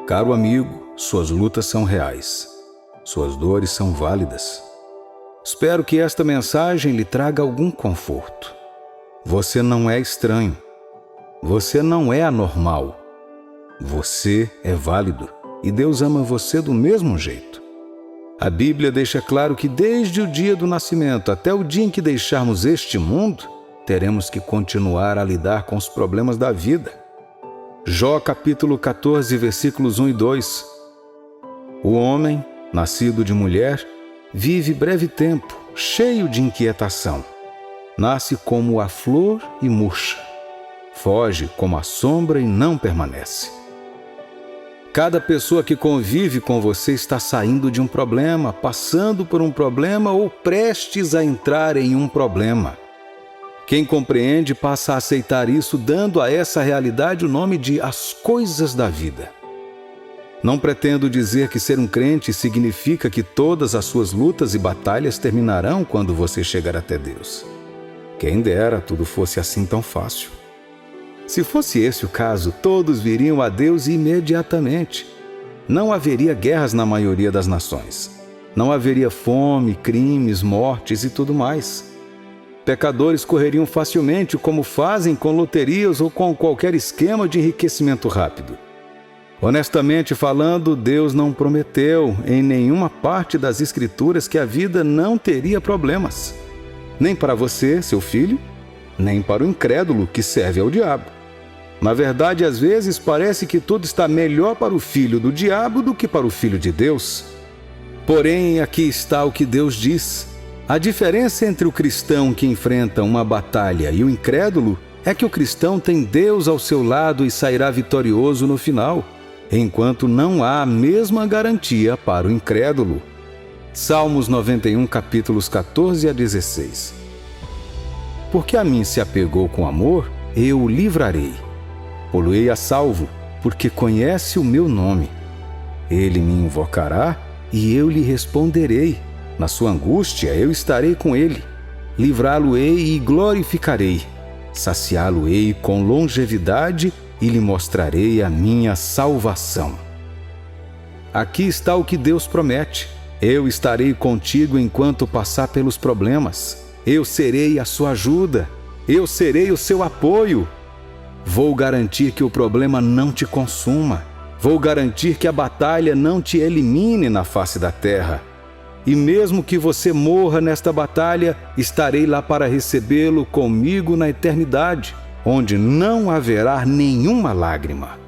Caro amigo, suas lutas são reais. Suas dores são válidas. Espero que esta mensagem lhe traga algum conforto. Você não é estranho. Você não é anormal. Você é válido e Deus ama você do mesmo jeito. A Bíblia deixa claro que desde o dia do nascimento até o dia em que deixarmos este mundo, teremos que continuar a lidar com os problemas da vida. Jó capítulo 14, versículos 1 e 2. O homem, nascido de mulher, vive breve tempo, cheio de inquietação. Nasce como a flor e murcha. Foge como a sombra e não permanece. Cada pessoa que convive com você está saindo de um problema, passando por um problema ou prestes a entrar em um problema. Quem compreende passa a aceitar isso, dando a essa realidade o nome de as coisas da vida. Não pretendo dizer que ser um crente significa que todas as suas lutas e batalhas terminarão quando você chegar até Deus. Quem dera tudo fosse assim tão fácil. Se fosse esse o caso, todos viriam a Deus imediatamente. Não haveria guerras na maioria das nações. Não haveria fome, crimes, mortes e tudo mais. Pecadores correriam facilmente, como fazem com loterias ou com qualquer esquema de enriquecimento rápido. Honestamente falando, Deus não prometeu em nenhuma parte das Escrituras que a vida não teria problemas. Nem para você, seu filho, nem para o incrédulo que serve ao diabo. Na verdade, às vezes parece que tudo está melhor para o filho do diabo do que para o filho de Deus. Porém, aqui está o que Deus diz. A diferença entre o cristão que enfrenta uma batalha e o incrédulo é que o cristão tem Deus ao seu lado e sairá vitorioso no final, enquanto não há a mesma garantia para o incrédulo. Salmos 91, capítulos 14 a 16. Porque a mim se apegou com amor, eu o livrarei. Poluei a salvo, porque conhece o meu nome. Ele me invocará e eu lhe responderei. Na sua angústia eu estarei com ele. Livrá-lo-ei e glorificarei. Saciá-lo-ei com longevidade e lhe mostrarei a minha salvação. Aqui está o que Deus promete. Eu estarei contigo enquanto passar pelos problemas. Eu serei a sua ajuda. Eu serei o seu apoio. Vou garantir que o problema não te consuma. Vou garantir que a batalha não te elimine na face da terra. E mesmo que você morra nesta batalha, estarei lá para recebê-lo comigo na eternidade, onde não haverá nenhuma lágrima.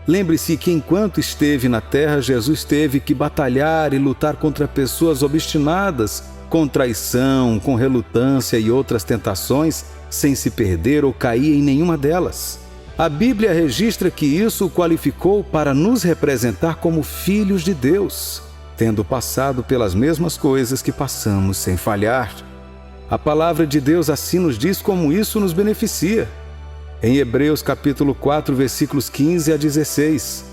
Lembre-se que enquanto esteve na terra, Jesus teve que batalhar e lutar contra pessoas obstinadas, com traição, com relutância e outras tentações, sem se perder ou cair em nenhuma delas. A Bíblia registra que isso o qualificou para nos representar como filhos de Deus, tendo passado pelas mesmas coisas que passamos sem falhar. A palavra de Deus assim nos diz como isso nos beneficia. Em Hebreus capítulo 4, versículos 15 a 16.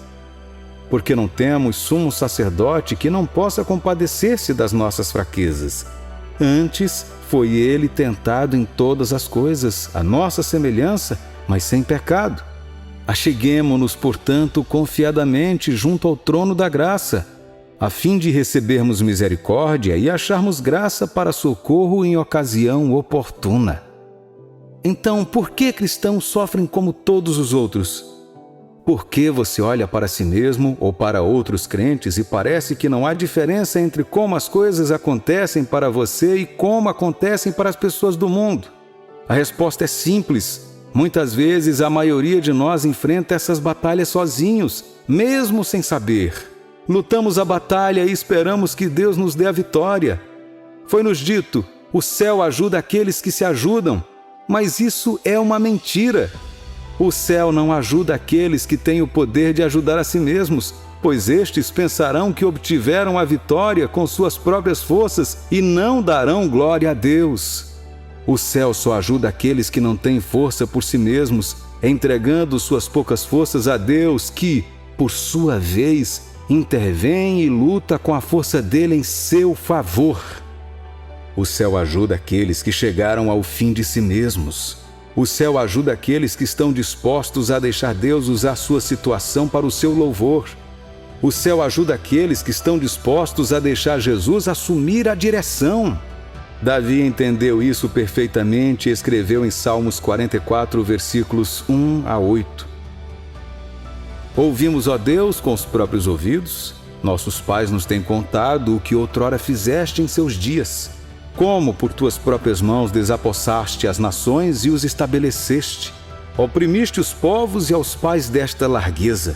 Porque não temos sumo sacerdote que não possa compadecer-se das nossas fraquezas. Antes, foi ele tentado em todas as coisas, a nossa semelhança, mas sem pecado. Acheguemo-nos, portanto, confiadamente junto ao trono da graça, a fim de recebermos misericórdia e acharmos graça para socorro em ocasião oportuna. Então, por que cristãos sofrem como todos os outros? Por que você olha para si mesmo ou para outros crentes e parece que não há diferença entre como as coisas acontecem para você e como acontecem para as pessoas do mundo? A resposta é simples. Muitas vezes a maioria de nós enfrenta essas batalhas sozinhos, mesmo sem saber. Lutamos a batalha e esperamos que Deus nos dê a vitória. Foi-nos dito, o céu ajuda aqueles que se ajudam, mas isso é uma mentira. O céu não ajuda aqueles que têm o poder de ajudar a si mesmos, pois estes pensarão que obtiveram a vitória com suas próprias forças e não darão glória a Deus. O céu só ajuda aqueles que não têm força por si mesmos, entregando suas poucas forças a Deus, que, por sua vez, intervém e luta com a força dele em seu favor. O céu ajuda aqueles que chegaram ao fim de si mesmos. O céu ajuda aqueles que estão dispostos a deixar Deus usar sua situação para o seu louvor. O céu ajuda aqueles que estão dispostos a deixar Jesus assumir a direção. Davi entendeu isso perfeitamente e escreveu em Salmos 44, versículos 1 a 8. Ouvimos, ó Deus, com os próprios ouvidos. Nossos pais nos têm contado o que outrora fizeste em seus dias. Como por tuas próprias mãos desapossaste as nações e os estabeleceste. Oprimiste os povos e aos pais desta largueza.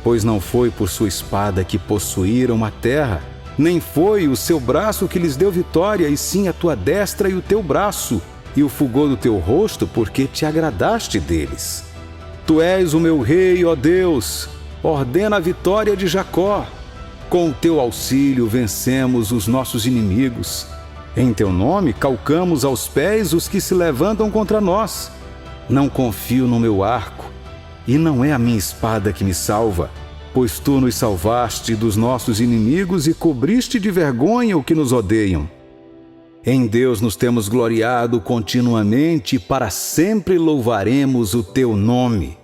Pois não foi por sua espada que possuíram a terra, nem foi o seu braço que lhes deu vitória, e sim a tua destra e o teu braço, e o fulgor do teu rosto, porque te agradaste deles. Tu és o meu rei, ó Deus, ordena a vitória de Jacó. Com o teu auxílio vencemos os nossos inimigos. Em teu nome calcamos aos pés os que se levantam contra nós. Não confio no meu arco, e não é a minha espada que me salva, pois tu nos salvaste dos nossos inimigos e cobriste de vergonha o que nos odeiam. Em Deus nos temos gloriado continuamente e para sempre louvaremos o teu nome.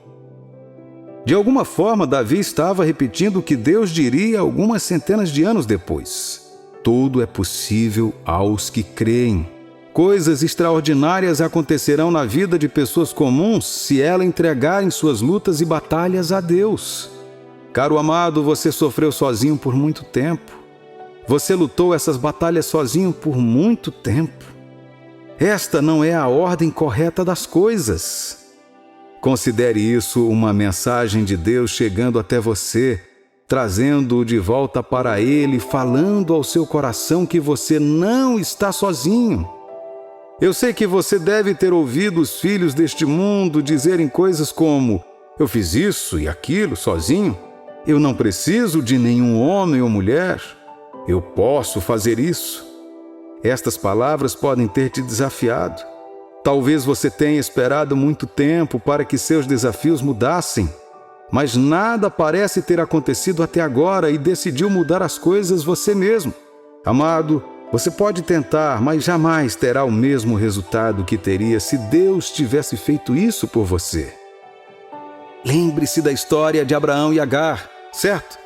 De alguma forma, Davi estava repetindo o que Deus diria algumas centenas de anos depois. Tudo é possível aos que creem. Coisas extraordinárias acontecerão na vida de pessoas comuns se ela entregarem suas lutas e batalhas a Deus. Caro amado, você sofreu sozinho por muito tempo. Você lutou essas batalhas sozinho por muito tempo. Esta não é a ordem correta das coisas. Considere isso uma mensagem de Deus chegando até você, trazendo-o de volta para Ele, falando ao seu coração que você não está sozinho. Eu sei que você deve ter ouvido os filhos deste mundo dizerem coisas como: eu fiz isso e aquilo sozinho, eu não preciso de nenhum homem ou mulher, eu posso fazer isso. Estas palavras podem ter te desafiado. Talvez você tenha esperado muito tempo para que seus desafios mudassem, mas nada parece ter acontecido até agora e decidiu mudar as coisas você mesmo. Amado, você pode tentar, mas jamais terá o mesmo resultado que teria se Deus tivesse feito isso por você. Lembre-se da história de Abraão e Agar, certo?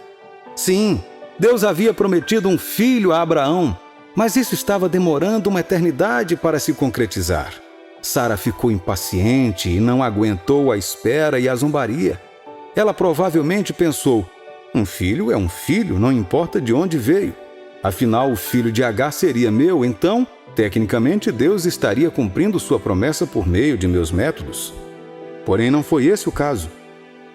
Sim, Deus havia prometido um filho a Abraão, mas isso estava demorando uma eternidade para se concretizar. Sara ficou impaciente e não aguentou a espera e a zombaria. Ela provavelmente pensou: um filho é um filho, não importa de onde veio. Afinal, o filho de Agar seria meu, então, tecnicamente, Deus estaria cumprindo sua promessa por meio de meus métodos. Porém, não foi esse o caso.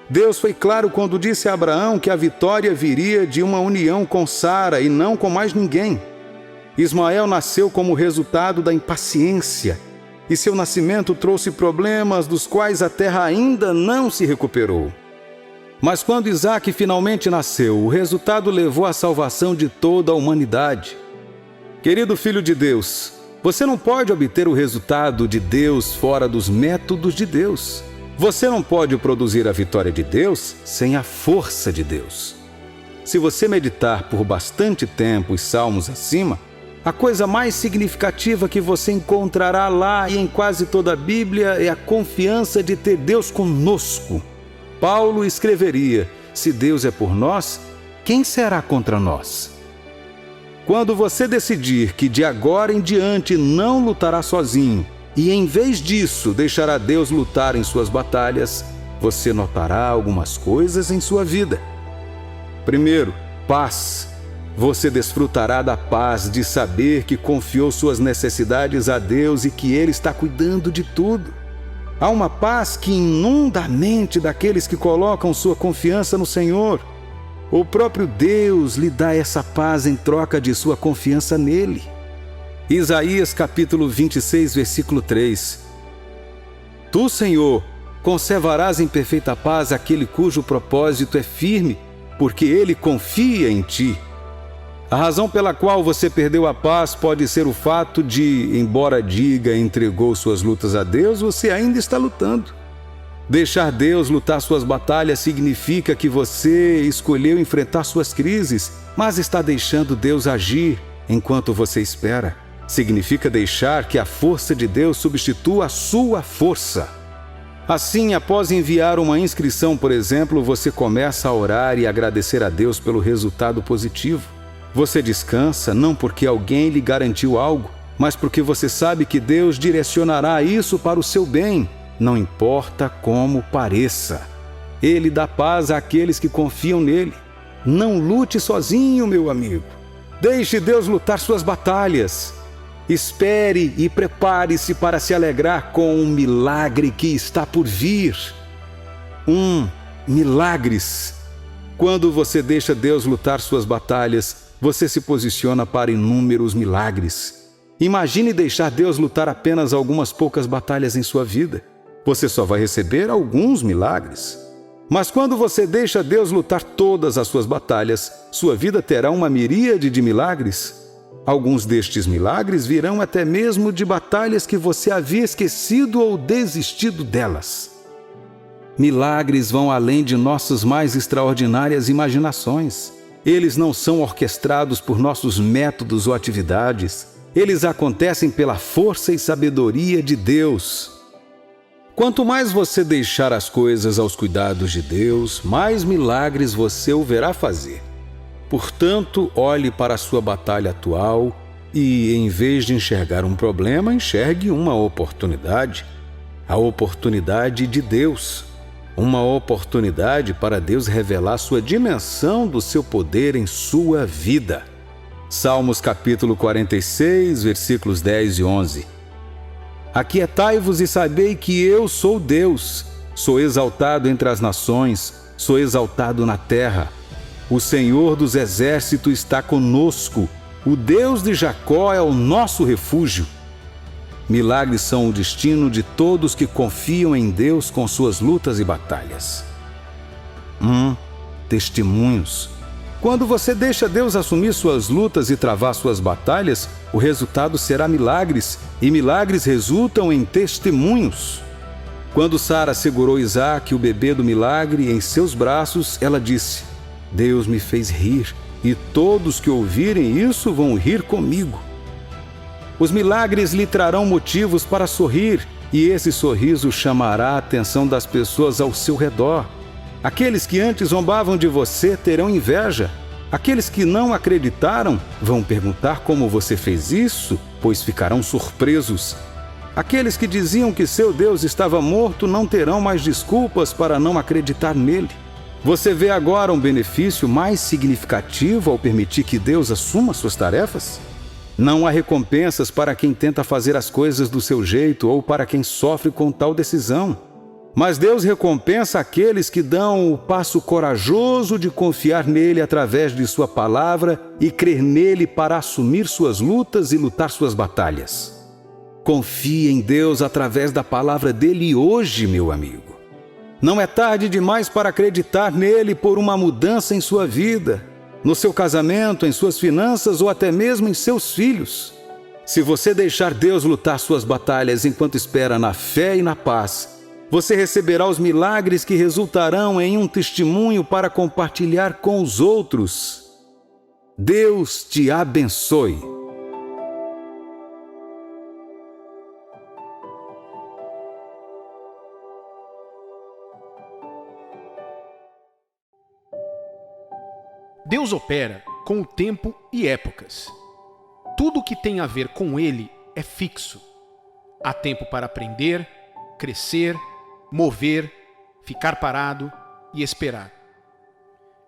Deus foi claro quando disse a Abraão que a vitória viria de uma união com Sara e não com mais ninguém. Ismael nasceu como resultado da impaciência, e seu nascimento trouxe problemas dos quais a terra ainda não se recuperou. Mas quando Isaque finalmente nasceu, o resultado levou à salvação de toda a humanidade. Querido filho de Deus, você não pode obter o resultado de Deus fora dos métodos de Deus. Você não pode produzir a vitória de Deus sem a força de Deus. Se você meditar por bastante tempo os salmos acima, a coisa mais significativa que você encontrará lá e em quase toda a Bíblia é a confiança de ter Deus conosco. Paulo escreveria: se Deus é por nós, quem será contra nós? Quando você decidir que de agora em diante não lutará sozinho e em vez disso deixará Deus lutar em suas batalhas, você notará algumas coisas em sua vida. Primeiro, paz. Você desfrutará da paz de saber que confiou suas necessidades a Deus e que Ele está cuidando de tudo. Há uma paz que inunda a mente daqueles que colocam sua confiança no Senhor. O próprio Deus lhe dá essa paz em troca de sua confiança nele. Isaías capítulo 26, versículo 3. Tu, Senhor, conservarás em perfeita paz aquele cujo propósito é firme, porque ele confia em ti. A razão pela qual você perdeu a paz pode ser o fato de, embora diga entregou suas lutas a Deus, você ainda está lutando. Deixar Deus lutar suas batalhas significa que você escolheu enfrentar suas crises, mas está deixando Deus agir enquanto você espera. Significa deixar que a força de Deus substitua a sua força. Assim, após enviar uma inscrição, por exemplo, você começa a orar e agradecer a Deus pelo resultado positivo. Você descansa não porque alguém lhe garantiu algo, mas porque você sabe que Deus direcionará isso para o seu bem, não importa como pareça. Ele dá paz àqueles que confiam nele. Não lute sozinho, meu amigo. Deixe Deus lutar suas batalhas. Espere e prepare-se para se alegrar com um milagre que está por vir. Milagres. Quando você deixa Deus lutar suas batalhas, você se posiciona para inúmeros milagres. Imagine deixar Deus lutar apenas algumas poucas batalhas em sua vida. Você só vai receber alguns milagres. Mas quando você deixa Deus lutar todas as suas batalhas, sua vida terá uma miríade de milagres. Alguns destes milagres virão até mesmo de batalhas que você havia esquecido ou desistido delas. Milagres vão além de nossas mais extraordinárias imaginações. Eles não são orquestrados por nossos métodos ou atividades. Eles acontecem pela força e sabedoria de Deus. Quanto mais você deixar as coisas aos cuidados de Deus, mais milagres você o verá fazer. Portanto, olhe para a sua batalha atual e, em vez de enxergar um problema, enxergue uma oportunidade. A oportunidade de Deus. Uma oportunidade para Deus revelar sua dimensão do seu poder em sua vida. Salmos capítulo 46, versículos 10 e 11. Aquietai-vos e sabei que eu sou Deus. Sou exaltado entre as nações, sou exaltado na terra. O Senhor dos exércitos está conosco. O Deus de Jacó é o nosso refúgio. Milagres são o destino de todos que confiam em Deus com suas lutas e batalhas. Testemunhos. Quando você deixa Deus assumir suas lutas e travar suas batalhas, o resultado será milagres, e milagres resultam em testemunhos. Quando Sara segurou Isaque, o bebê do milagre, em seus braços, ela disse: Deus me fez rir, e todos que ouvirem isso vão rir comigo. Os milagres lhe trarão motivos para sorrir, e esse sorriso chamará a atenção das pessoas ao seu redor. Aqueles que antes zombavam de você terão inveja. Aqueles que não acreditaram vão perguntar como você fez isso, pois ficarão surpresos. Aqueles que diziam que seu Deus estava morto não terão mais desculpas para não acreditar nele. Você vê agora um benefício mais significativo ao permitir que Deus assuma suas tarefas? Não há recompensas para quem tenta fazer as coisas do seu jeito ou para quem sofre com tal decisão. Mas Deus recompensa aqueles que dão o passo corajoso de confiar nele através de sua palavra e crer nele para assumir suas lutas e lutar suas batalhas. Confie em Deus através da palavra dele hoje, meu amigo. Não é tarde demais para acreditar nele por uma mudança em sua vida, no seu casamento, em suas finanças ou até mesmo em seus filhos. Se você deixar Deus lutar suas batalhas enquanto espera na fé e na paz, você receberá os milagres que resultarão em um testemunho para compartilhar com os outros. Deus te abençoe. Deus opera com o tempo e épocas. Tudo que tem a ver com Ele é fixo. Há tempo para aprender, crescer, mover, ficar parado e esperar.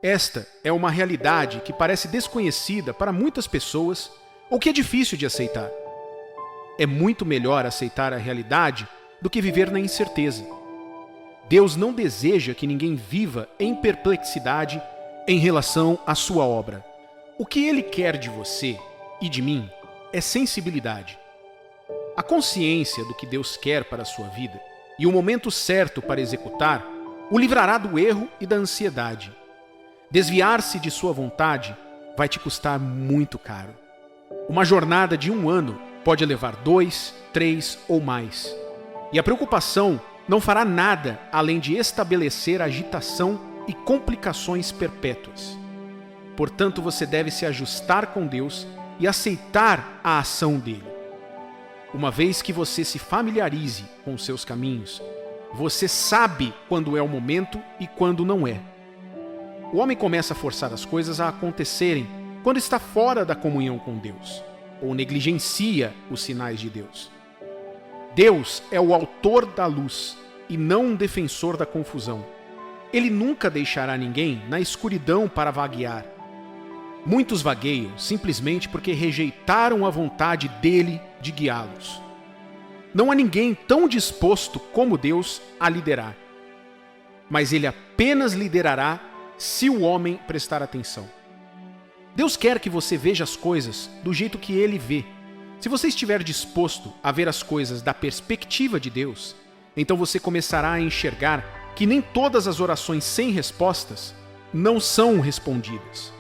Esta é uma realidade que parece desconhecida para muitas pessoas ou que é difícil de aceitar. É muito melhor aceitar a realidade do que viver na incerteza. Deus não deseja que ninguém viva em perplexidade em relação à sua obra. O que Ele quer de você e de mim é sensibilidade. A consciência do que Deus quer para a sua vida e o momento certo para executar o livrará do erro e da ansiedade. Desviar-se de sua vontade vai te custar muito caro. Uma jornada de 1 ano pode levar 2, 3 ou mais. E a preocupação não fará nada além de estabelecer agitação e complicações perpétuas. Portanto, você deve se ajustar com Deus e aceitar a ação dele. Uma vez que você se familiarize com os seus caminhos, Você sabe quando é o momento e quando não é. O homem começa a forçar as coisas a acontecerem quando está fora da comunhão com Deus, ou negligencia os sinais de Deus. Deus é o autor da luz e não um defensor da confusão. Ele nunca deixará ninguém na escuridão para vaguear. Muitos vagueiam simplesmente porque rejeitaram a vontade dele de guiá-los. Não há ninguém tão disposto como Deus a liderar. Mas ele apenas liderará se o homem prestar atenção. Deus quer que você veja as coisas do jeito que ele vê. Se você estiver disposto a ver as coisas da perspectiva de Deus, então você começará a enxergar que nem todas as orações sem respostas não são respondidas.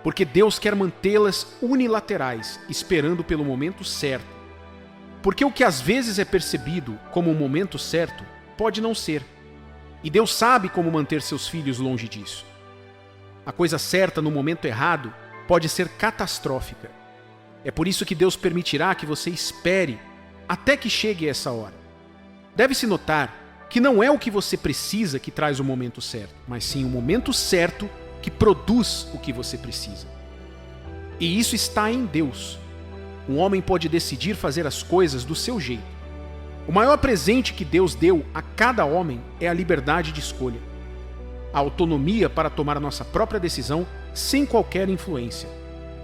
Porque Deus quer mantê-las unilaterais, esperando pelo momento certo. Porque o que às vezes é percebido como o momento certo, pode não ser. E Deus sabe como manter seus filhos longe disso. A coisa certa no momento errado pode ser catastrófica. É por isso que Deus permitirá que você espere até que chegue essa hora. Deve-se notar que não é o que você precisa que traz o momento certo, mas sim o momento certo que produz o que você precisa. E isso está em Deus. Um homem pode decidir fazer as coisas do seu jeito. O maior presente que Deus deu a cada homem é a liberdade de escolha. A autonomia para tomar a nossa própria decisão sem qualquer influência.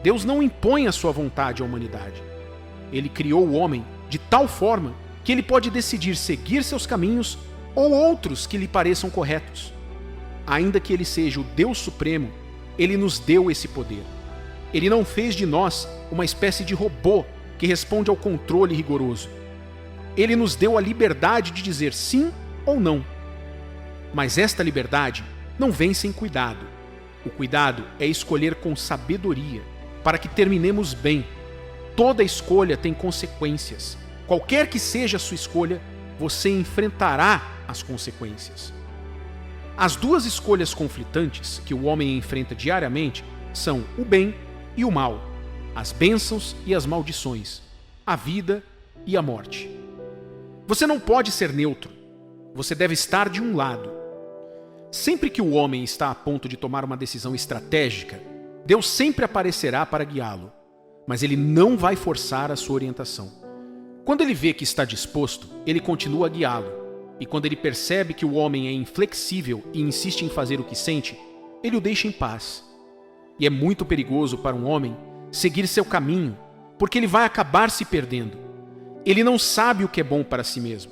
Deus não impõe a sua vontade à humanidade. Ele criou o homem de tal forma que ele pode decidir seguir seus caminhos ou outros que lhe pareçam corretos. Ainda que ele seja o Deus Supremo, ele nos deu esse poder. Ele não fez de nós uma espécie de robô que responde ao controle rigoroso. Ele nos deu a liberdade de dizer sim ou não. Mas esta liberdade não vem sem cuidado. O cuidado é escolher com sabedoria, para que terminemos bem. Toda escolha tem consequências. Qualquer que seja a sua escolha, você enfrentará as consequências. As duas escolhas conflitantes que o homem enfrenta diariamente são o bem e o mal, as bênçãos e as maldições, a vida e a morte. Você não pode ser neutro. Você deve estar de um lado. Sempre que o homem está a ponto de tomar uma decisão estratégica, Deus sempre aparecerá para guiá-lo, mas ele não vai forçar a sua orientação. Quando ele vê que está disposto, ele continua a guiá-lo, e quando ele percebe que o homem é inflexível e insiste em fazer o que sente, ele o deixa em paz. E é muito perigoso para um homem seguir seu caminho, porque ele vai acabar se perdendo. Ele não sabe o que é bom para si mesmo.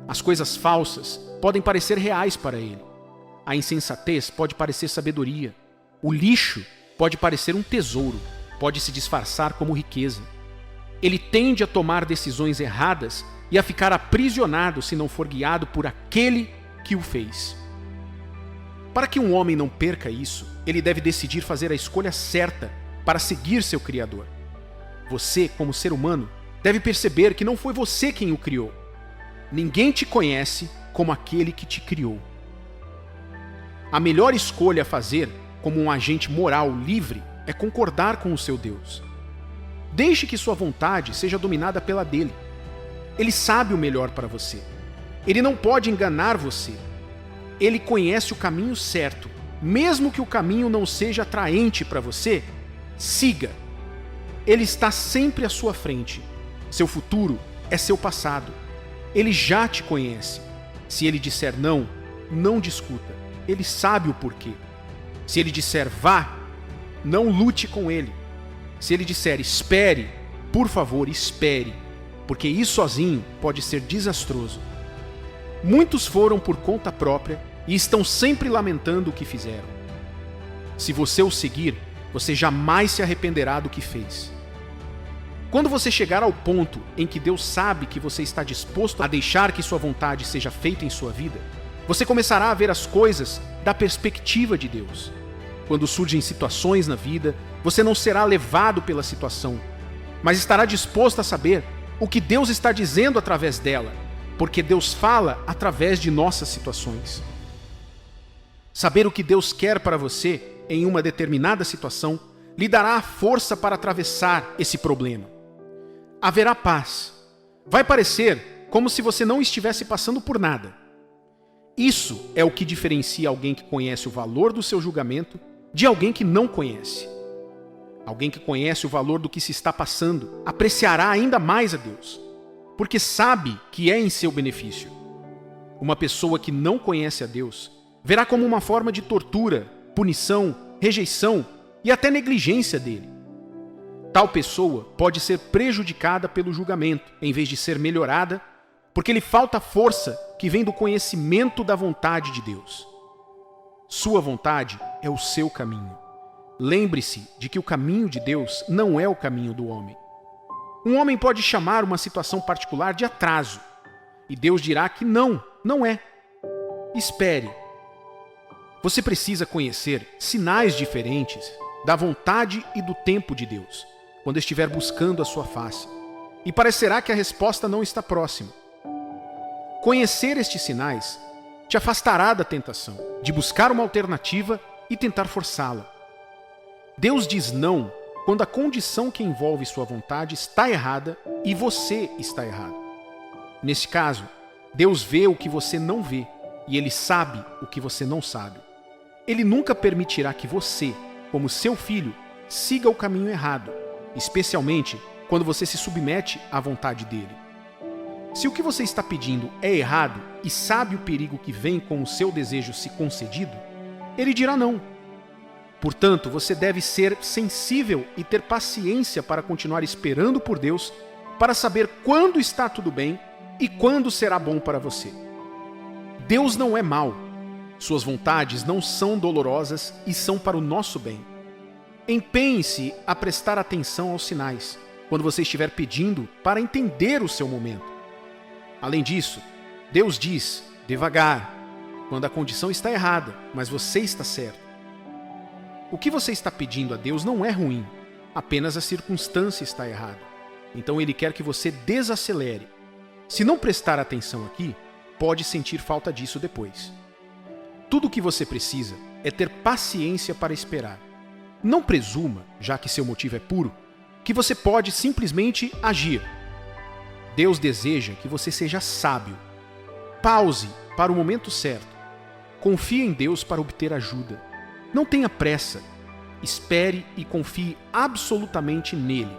As coisas falsas podem parecer reais para ele. A insensatez pode parecer sabedoria. O lixo pode parecer um tesouro, pode se disfarçar como riqueza. Ele tende a tomar decisões erradas e a ficar aprisionado se não for guiado por aquele que o fez. Para que um homem não perca isso, ele deve decidir fazer a escolha certa para seguir seu Criador. Você, como ser humano, deve perceber que não foi você quem o criou. Ninguém te conhece como aquele que te criou. A melhor escolha a fazer, como um agente moral livre, é concordar com o seu Deus. Deixe que sua vontade seja dominada pela dele. Ele sabe o melhor para você. Ele não pode enganar você. Ele conhece o caminho certo. Mesmo que o caminho não seja atraente para você, siga. Ele está sempre à sua frente. Seu futuro é seu passado. Ele já te conhece. Se ele disser não, não discuta. Ele sabe o porquê. Se ele disser vá, não lute com ele. Se ele disser espere, por favor, espere, porque ir sozinho pode ser desastroso. Muitos foram por conta própria e estão sempre lamentando o que fizeram. Se você o seguir, você jamais se arrependerá do que fez. Quando você chegar ao ponto em que Deus sabe que você está disposto a deixar que sua vontade seja feita em sua vida, você começará a ver as coisas da perspectiva de Deus. Quando surgem situações na vida, você não será levado pela situação, mas estará disposto a saber o que Deus está dizendo através dela, porque Deus fala através de nossas situações. Saber o que Deus quer para você em uma determinada situação lhe dará a força para atravessar esse problema. Haverá paz. Vai parecer como se você não estivesse passando por nada. Isso é o que diferencia alguém que conhece o valor do seu julgamento de alguém que não conhece. Alguém que conhece o valor do que se está passando apreciará ainda mais a Deus, porque sabe que é em seu benefício. Uma pessoa que não conhece a Deus verá como uma forma de tortura, punição, rejeição e até negligência dele. Tal pessoa pode ser prejudicada pelo julgamento, em vez de ser melhorada, porque lhe falta a força que vem do conhecimento da vontade de Deus. Sua vontade é o seu caminho. Lembre-se de que o caminho de Deus não é o caminho do homem. Um homem pode chamar uma situação particular de atraso, e Deus dirá que não é. Espere. Você precisa conhecer sinais diferentes da vontade e do tempo de Deus, quando estiver buscando a sua face, e parecerá que a resposta não está próxima. Conhecer estes sinais te afastará da tentação de buscar uma alternativa e tentar forçá-la. Deus diz não quando a condição que envolve sua vontade está errada e você está errado. Nesse caso, Deus vê o que você não vê e Ele sabe o que você não sabe. Ele nunca permitirá que você, como seu filho, siga o caminho errado, especialmente quando você se submete à vontade dele. Se o que você está pedindo é errado e sabe o perigo que vem com o seu desejo se concedido, ele dirá não. Portanto, você deve ser sensível e ter paciência para continuar esperando por Deus para saber quando está tudo bem e quando será bom para você. Deus não é mau. Suas vontades não são dolorosas e são para o nosso bem. Empenhe-se a prestar atenção aos sinais, quando você estiver pedindo para entender o seu momento. Além disso, Deus diz, devagar, quando a condição está errada, mas você está certo. O que você está pedindo a Deus não é ruim, apenas a circunstância está errada. Então Ele quer que você desacelere. Se não prestar atenção aqui, pode sentir falta disso depois. Tudo o que você precisa é ter paciência para esperar. Não presuma, já que seu motivo é puro, que você pode simplesmente agir. Deus deseja que você seja sábio. Pause para o momento certo. Confie em Deus para obter ajuda. Não tenha pressa. Espere e confie absolutamente nele.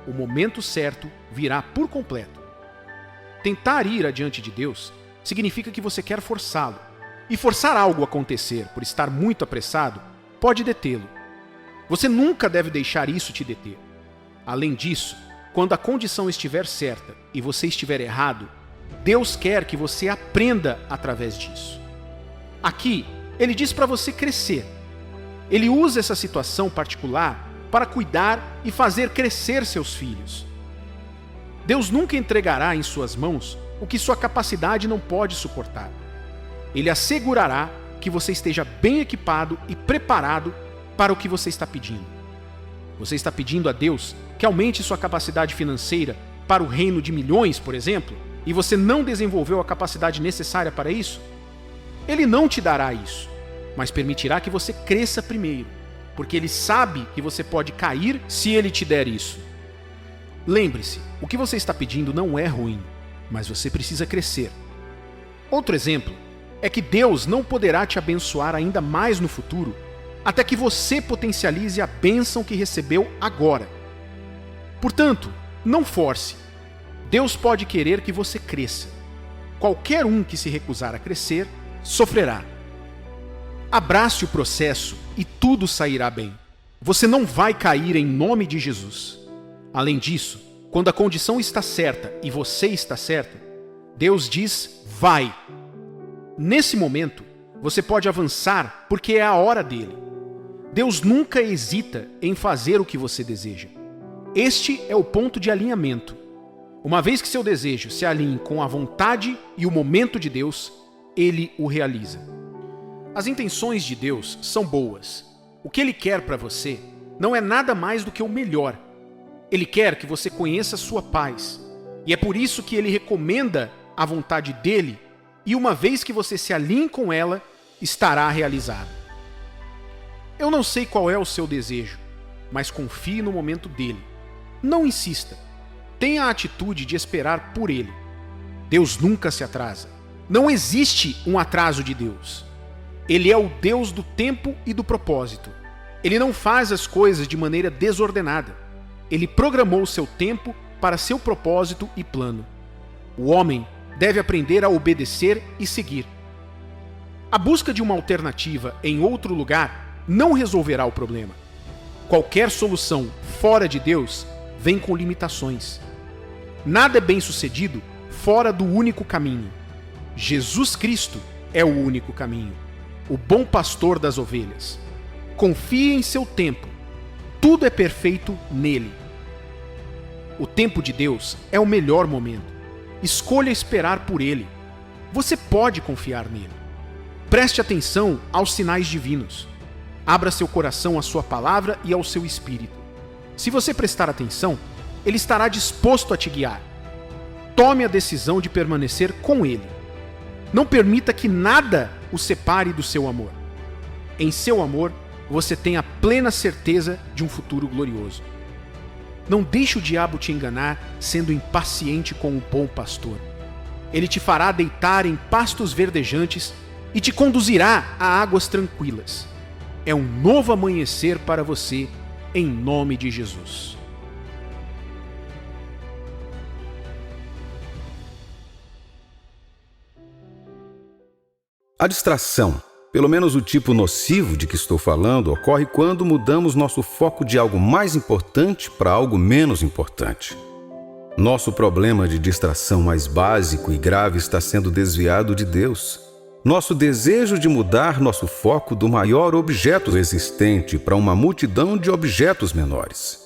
O momento certo virá por completo. Tentar ir adiante de Deus significa que você quer forçá-lo. E forçar algo a acontecer por estar muito apressado pode detê-lo. Você nunca deve deixar isso te deter. Além disso, quando a condição estiver certa e você estiver errado, Deus quer que você aprenda através disso. Aqui, Ele diz para você crescer. Ele usa essa situação particular para cuidar e fazer crescer seus filhos. Deus nunca entregará em suas mãos o que sua capacidade não pode suportar. Ele assegurará que você esteja bem equipado e preparado para o que você está pedindo. Você está pedindo a Deus que aumente sua capacidade financeira para o reino de milhões, por exemplo, e você não desenvolveu a capacidade necessária para isso? Ele não te dará isso, mas permitirá que você cresça primeiro, porque Ele sabe que você pode cair se Ele te der isso. Lembre-se, o que você está pedindo não é ruim, mas você precisa crescer. Outro exemplo é que Deus não poderá te abençoar ainda mais no futuro até que você potencialize a bênção que recebeu agora. Portanto, não force. Deus pode querer que você cresça. Qualquer um que se recusar a crescer, sofrerá. Abrace o processo e tudo sairá bem. Você não vai cair em nome de Jesus. Além disso, quando a condição está certa e você está certo, Deus diz, vai. Nesse momento, você pode avançar porque é a hora dele. Deus nunca hesita em fazer o que você deseja. Este é o ponto de alinhamento. Uma vez que seu desejo se alinhe com a vontade e o momento de Deus, Ele o realiza. As intenções de Deus são boas. O que Ele quer para você não é nada mais do que o melhor. Ele quer que você conheça sua paz. E é por isso que Ele recomenda a vontade dEle, e uma vez que você se alinhe com ela, estará realizada. Eu não sei qual é o seu desejo, mas confie no momento dele. Não insista. Tenha a atitude de esperar por ele. Deus nunca se atrasa. Não existe um atraso de Deus. Ele é o Deus do tempo e do propósito. Ele não faz as coisas de maneira desordenada. Ele programou seu tempo para seu propósito e plano. O homem deve aprender a obedecer e seguir. A busca de uma alternativa em outro lugar não resolverá o problema. Qualquer solução fora de Deus vem com limitações. Nada é bem-sucedido fora do único caminho. Jesus Cristo é o único caminho, o bom pastor das ovelhas. Confie em seu tempo. Tudo é perfeito nele. O tempo de Deus é o melhor momento. Escolha esperar por ele. Você pode confiar nele. Preste atenção aos sinais divinos. Abra seu coração à sua palavra e ao seu espírito. Se você prestar atenção, ele estará disposto a te guiar. Tome a decisão de permanecer com ele. Não permita que nada o separe do seu amor. Em seu amor, você tem a plena certeza de um futuro glorioso. Não deixe o diabo te enganar sendo impaciente com o bom pastor. Ele te fará deitar em pastos verdejantes e te conduzirá a águas tranquilas. É um novo amanhecer para você, em nome de Jesus. A distração, pelo menos o tipo nocivo de que estou falando, ocorre quando mudamos nosso foco de algo mais importante para algo menos importante. Nosso problema de distração mais básico e grave está sendo desviado de Deus. Nosso desejo de mudar nosso foco do maior objeto existente para uma multidão de objetos menores.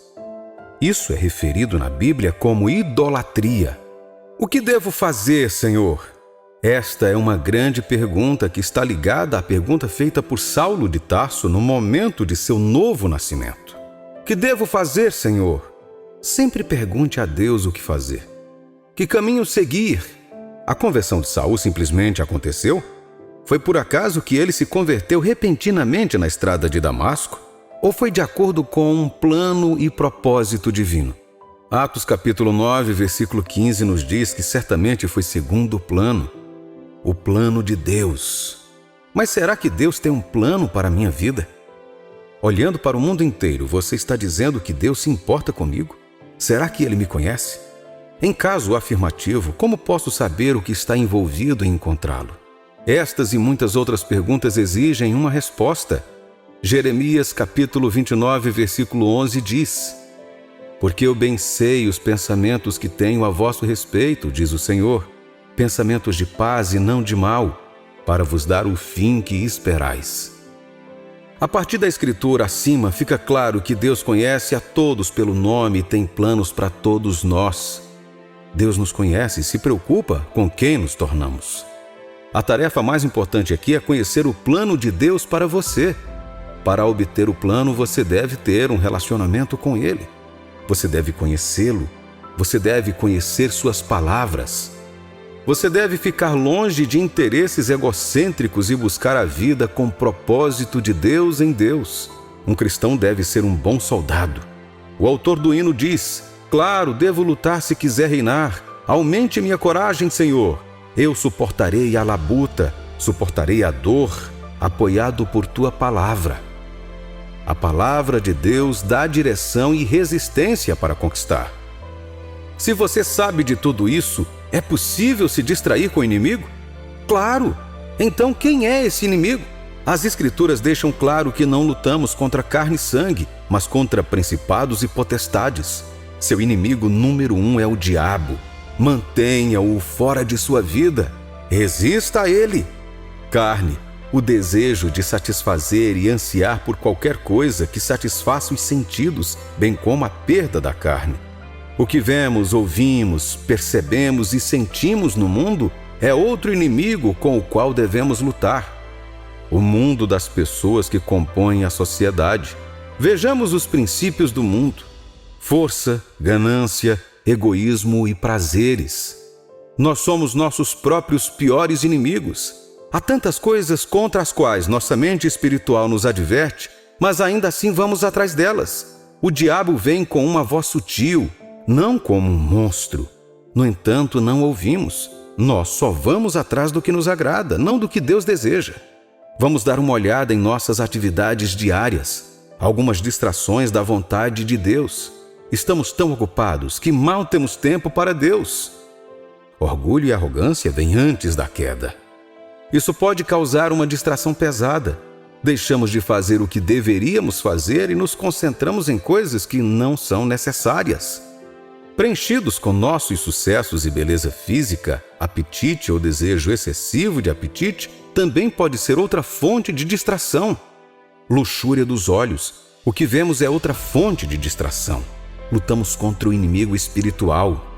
Isso é referido na Bíblia como idolatria. O que devo fazer, Senhor? Esta é uma grande pergunta que está ligada à pergunta feita por Saulo de Tarso no momento de seu novo nascimento. Que devo fazer, Senhor? Sempre pergunte a Deus o que fazer. Que caminho seguir? A conversão de Saul simplesmente aconteceu? Foi por acaso que ele se converteu repentinamente na estrada de Damasco? Ou foi de acordo com um plano e propósito divino? Atos capítulo 9, versículo 15 nos diz que certamente foi segundo o plano de Deus. Mas será que Deus tem um plano para a minha vida? Olhando para o mundo inteiro, você está dizendo que Deus se importa comigo? Será que Ele me conhece? Em caso afirmativo, como posso saber o que está envolvido em encontrá-lo? Estas e muitas outras perguntas exigem uma resposta. Jeremias capítulo 29, versículo 11 diz: Porque eu bem sei os pensamentos que tenho a vosso respeito, diz o Senhor, pensamentos de paz e não de mal, para vos dar o fim que esperais. A partir da escritura acima, fica claro que Deus conhece a todos pelo nome e tem planos para todos nós. Deus nos conhece e se preocupa com quem nos tornamos. A tarefa mais importante aqui é conhecer o plano de Deus para você. Para obter o plano, você deve ter um relacionamento com Ele. Você deve conhecê-lo. Você deve conhecer suas palavras. Você deve ficar longe de interesses egocêntricos e buscar a vida com propósito de Deus em Deus. Um cristão deve ser um bom soldado. O autor do hino diz: Claro, devo lutar se quiser reinar. Aumente minha coragem, Senhor. Eu suportarei a labuta, suportarei a dor, apoiado por tua palavra. A palavra de Deus dá direção e resistência para conquistar. Se você sabe de tudo isso, é possível se distrair com o inimigo? Claro! Então quem é esse inimigo? As Escrituras deixam claro que não lutamos contra carne e sangue, mas contra principados e potestades. Seu inimigo número 1 é o diabo. Mantenha-o fora de sua vida. Resista a ele. Carne, o desejo de satisfazer e ansiar por qualquer coisa que satisfaça os sentidos, bem como a perda da carne. O que vemos, ouvimos, percebemos e sentimos no mundo é outro inimigo com o qual devemos lutar. O mundo das pessoas que compõem a sociedade. Vejamos os princípios do mundo: força, ganância, egoísmo e prazeres. Nós somos nossos próprios piores inimigos. Há tantas coisas contra as quais nossa mente espiritual nos adverte, mas ainda assim vamos atrás delas. O diabo vem com uma voz sutil, não como um monstro. No entanto, não ouvimos. Nós só vamos atrás do que nos agrada, não do que Deus deseja. Vamos dar uma olhada em nossas atividades diárias, algumas distrações da vontade de Deus. Estamos tão ocupados que mal temos tempo para Deus. Orgulho e arrogância vêm antes da queda. Isso pode causar uma distração pesada. Deixamos de fazer o que deveríamos fazer e nos concentramos em coisas que não são necessárias. Preenchidos com nossos sucessos e beleza física, apetite ou desejo excessivo de apetite também pode ser outra fonte de distração. Luxúria dos olhos. O que vemos é outra fonte de distração. Lutamos contra o inimigo espiritual.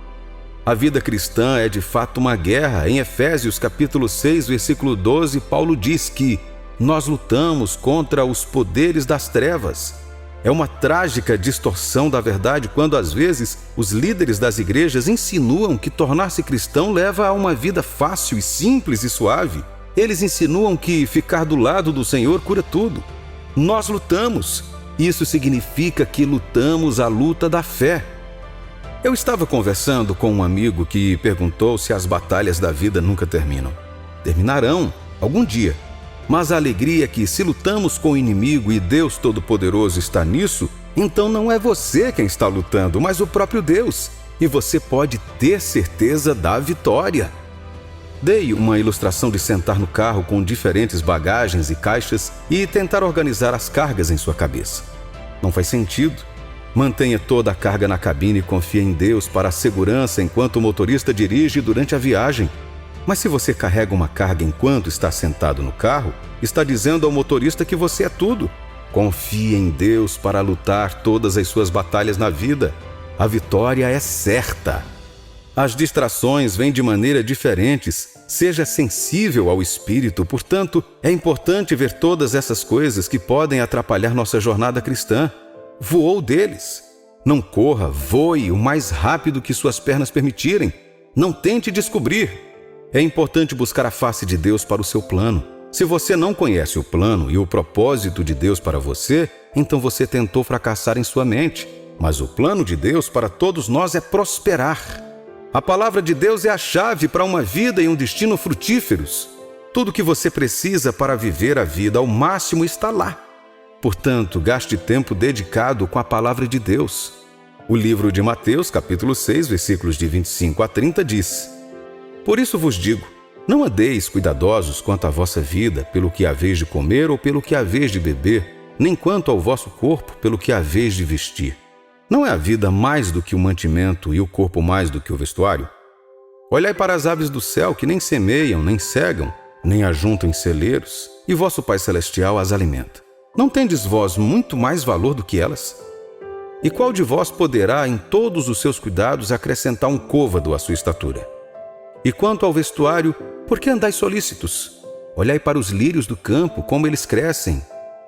A vida cristã é de fato uma guerra. Em Efésios capítulo 6, versículo 12, Paulo diz que nós lutamos contra os poderes das trevas. É uma trágica distorção da verdade quando, às vezes, os líderes das igrejas insinuam que tornar-se cristão leva a uma vida fácil e simples e suave. Eles insinuam que ficar do lado do Senhor cura tudo. Nós lutamos. Isso significa que lutamos a luta da fé. Eu estava conversando com um amigo que perguntou se as batalhas da vida nunca terminam. Terminarão, algum dia. Mas a alegria é que, se lutamos com o inimigo e Deus Todo-Poderoso está nisso, então não é você quem está lutando, mas o próprio Deus. E você pode ter certeza da vitória. Dei uma ilustração de sentar no carro com diferentes bagagens e caixas e tentar organizar as cargas em sua cabeça. Não faz sentido. Mantenha toda a carga na cabine e confie em Deus para a segurança enquanto o motorista dirige durante a viagem. Mas se você carrega uma carga enquanto está sentado no carro, está dizendo ao motorista que você é tudo. Confie em Deus para lutar todas as suas batalhas na vida. A vitória é certa. As distrações vêm de maneira diferentes. Seja sensível ao Espírito, portanto, é importante ver todas essas coisas que podem atrapalhar nossa jornada cristã. Voou deles. Não corra, voe o mais rápido que suas pernas permitirem. Não tente descobrir. É importante buscar a face de Deus para o seu plano. Se você não conhece o plano e o propósito de Deus para você, então você tentou fracassar em sua mente. Mas o plano de Deus para todos nós é prosperar. A palavra de Deus é a chave para uma vida e um destino frutíferos. Tudo o que você precisa para viver a vida ao máximo está lá. Portanto, gaste tempo dedicado com a palavra de Deus. O livro de Mateus, capítulo 6, versículos de 25 a 30 diz: Por isso vos digo, não andeis cuidadosos quanto à vossa vida, pelo que haveis de comer ou pelo que haveis de beber, nem quanto ao vosso corpo, pelo que haveis de vestir. Não é a vida mais do que o mantimento e o corpo mais do que o vestuário? Olhai para as aves do céu, que nem semeiam, nem cegam, nem ajuntam em celeiros, e vosso Pai Celestial as alimenta. Não tendes vós muito mais valor do que elas? E qual de vós poderá, em todos os seus cuidados, acrescentar um côvado à sua estatura? E quanto ao vestuário, por que andais solícitos? Olhai para os lírios do campo, como eles crescem.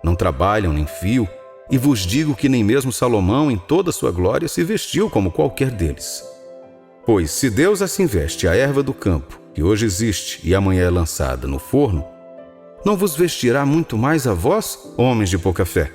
Não trabalham nem fiam, e vos digo que nem mesmo Salomão, em toda a sua glória, se vestiu como qualquer deles. Pois se Deus assim veste a erva do campo, que hoje existe e amanhã é lançada no forno, não vos vestirá muito mais a vós, homens de pouca fé?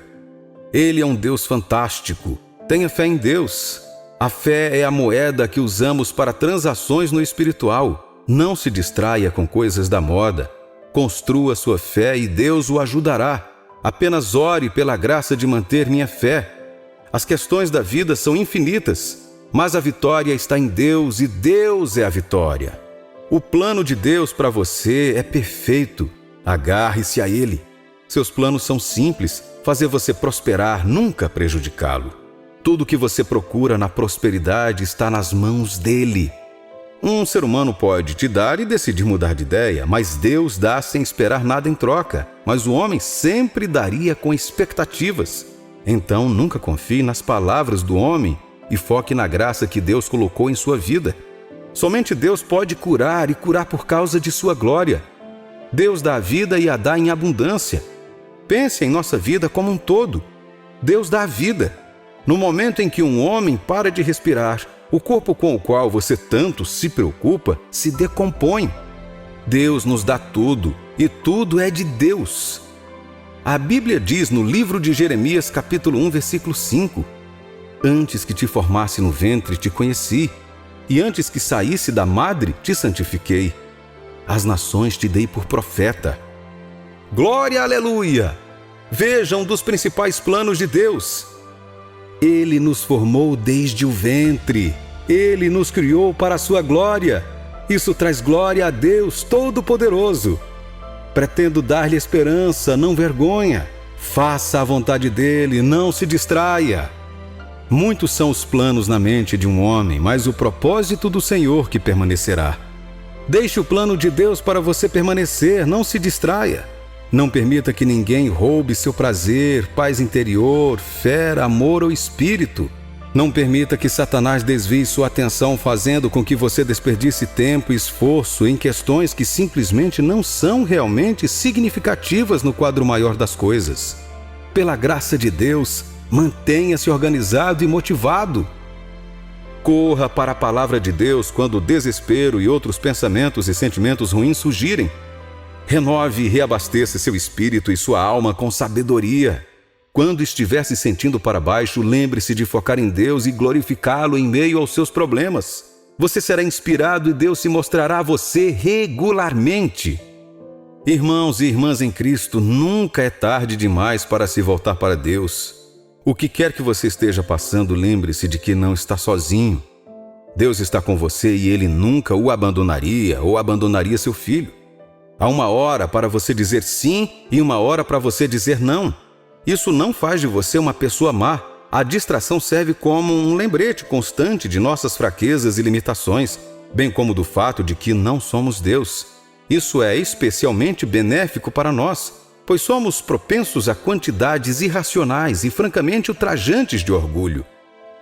Ele é um Deus fantástico. Tenha fé em Deus. A fé é a moeda que usamos para transações no espiritual. Não se distraia com coisas da moda. Construa sua fé e Deus o ajudará. Apenas ore pela graça de manter minha fé. As questões da vida são infinitas, mas a vitória está em Deus e Deus é a vitória. O plano de Deus para você é perfeito. Agarre-se a Ele. Seus planos são simples, fazer você prosperar, nunca prejudicá-lo. Tudo o que você procura na prosperidade está nas mãos dele. Um ser humano pode te dar e decidir mudar de ideia, mas Deus dá sem esperar nada em troca. Mas o homem sempre daria com expectativas. Então, nunca confie nas palavras do homem e foque na graça que Deus colocou em sua vida. Somente Deus pode curar e curar por causa de sua glória. Deus dá a vida e a dá em abundância. Pense em nossa vida como um todo. Deus dá a vida. No momento em que um homem para de respirar, o corpo com o qual você tanto se preocupa se decompõe. Deus nos dá tudo, e tudo é de Deus. A Bíblia diz no livro de Jeremias, capítulo 1, versículo 5: Antes que te formasse no ventre, te conheci. E antes que saísse da madre, te santifiquei. As nações te dei por profeta. Glória, aleluia! Veja um dos principais planos de Deus. Ele nos formou desde o ventre. Ele nos criou para a sua glória. Isso traz glória a Deus Todo-Poderoso. Pretendo dar-lhe esperança, não vergonha. Faça a vontade dele, não se distraia. Muitos são os planos na mente de um homem, mas o propósito do Senhor que permanecerá. Deixe o plano de Deus para você permanecer, não se distraia. Não permita que ninguém roube seu prazer, paz interior, fé, amor ou espírito. Não permita que Satanás desvie sua atenção, fazendo com que você desperdice tempo e esforço em questões que simplesmente não são realmente significativas no quadro maior das coisas. Pela graça de Deus, mantenha-se organizado e motivado. Corra para a palavra de Deus quando o desespero e outros pensamentos e sentimentos ruins surgirem. Renove e reabasteça seu espírito e sua alma com sabedoria. Quando estiver se sentindo para baixo, lembre-se de focar em Deus e glorificá-lo em meio aos seus problemas. Você será inspirado e Deus se mostrará a você regularmente. Irmãos e irmãs em Cristo, nunca é tarde demais para se voltar para Deus. O que quer que você esteja passando, lembre-se de que não está sozinho. Deus está com você e Ele nunca o abandonaria ou abandonaria seu filho. Há uma hora para você dizer sim e uma hora para você dizer não. Isso não faz de você uma pessoa má. A distração serve como um lembrete constante de nossas fraquezas e limitações, bem como do fato de que não somos Deus. Isso é especialmente benéfico para nós, pois somos propensos a quantidades irracionais e francamente ultrajantes de orgulho.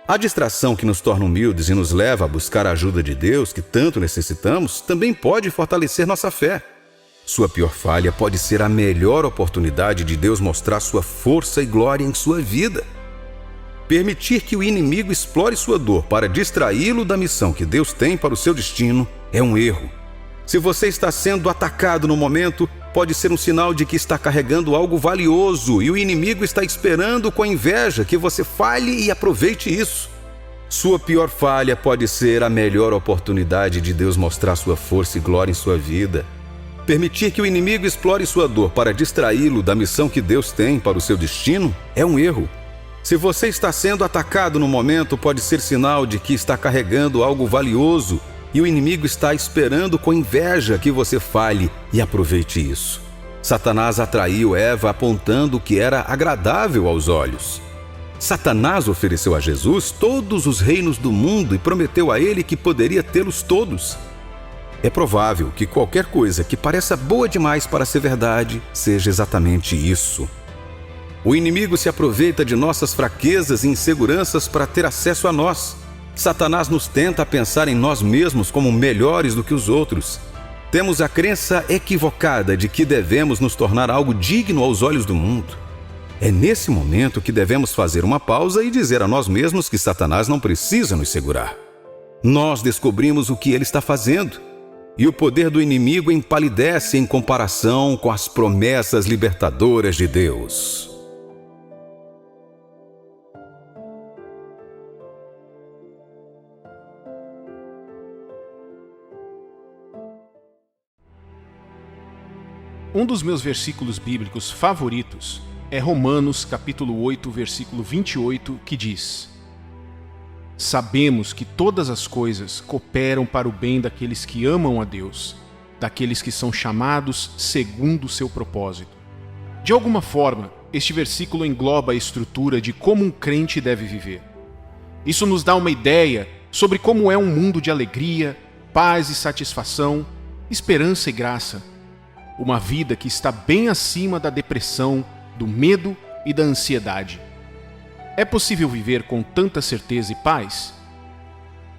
A distração que nos torna humildes e nos leva a buscar a ajuda de Deus, que tanto necessitamos, também pode fortalecer nossa fé. Sua pior falha pode ser a melhor oportunidade de Deus mostrar sua força e glória em sua vida. Permitir que o inimigo explore sua dor para distraí-lo da missão que Deus tem para o seu destino é um erro. Se você está sendo atacado no momento, pode ser um sinal de que está carregando algo valioso e o inimigo está esperando com inveja que você falhe e aproveite isso. Sua pior falha pode ser a melhor oportunidade de Deus mostrar sua força e glória em sua vida. Permitir que o inimigo explore sua dor para distraí-lo da missão que Deus tem para o seu destino é um erro. Se você está sendo atacado no momento, pode ser sinal de que está carregando algo valioso e o inimigo está esperando com inveja que você falhe e aproveite isso. Satanás atraiu Eva apontando o que era agradável aos olhos. Satanás ofereceu a Jesus todos os reinos do mundo e prometeu a ele que poderia tê-los todos. É provável que qualquer coisa que pareça boa demais para ser verdade seja exatamente isso. O inimigo se aproveita de nossas fraquezas e inseguranças para ter acesso a nós. Satanás nos tenta a pensar em nós mesmos como melhores do que os outros. Temos a crença equivocada de que devemos nos tornar algo digno aos olhos do mundo. É nesse momento que devemos fazer uma pausa e dizer a nós mesmos que Satanás não precisa nos segurar. Nós descobrimos o que ele está fazendo. E o poder do inimigo empalidece em comparação com as promessas libertadoras de Deus. Um dos meus versículos bíblicos favoritos é Romanos capítulo 8, versículo 28, que diz: Sabemos que todas as coisas cooperam para o bem daqueles que amam a Deus, daqueles que são chamados segundo o seu propósito. De alguma forma, este versículo engloba a estrutura de como um crente deve viver. Isso nos dá uma ideia sobre como é um mundo de alegria, paz e satisfação, esperança e graça. Uma vida que está bem acima da depressão, do medo e da ansiedade. É possível viver com tanta certeza e paz?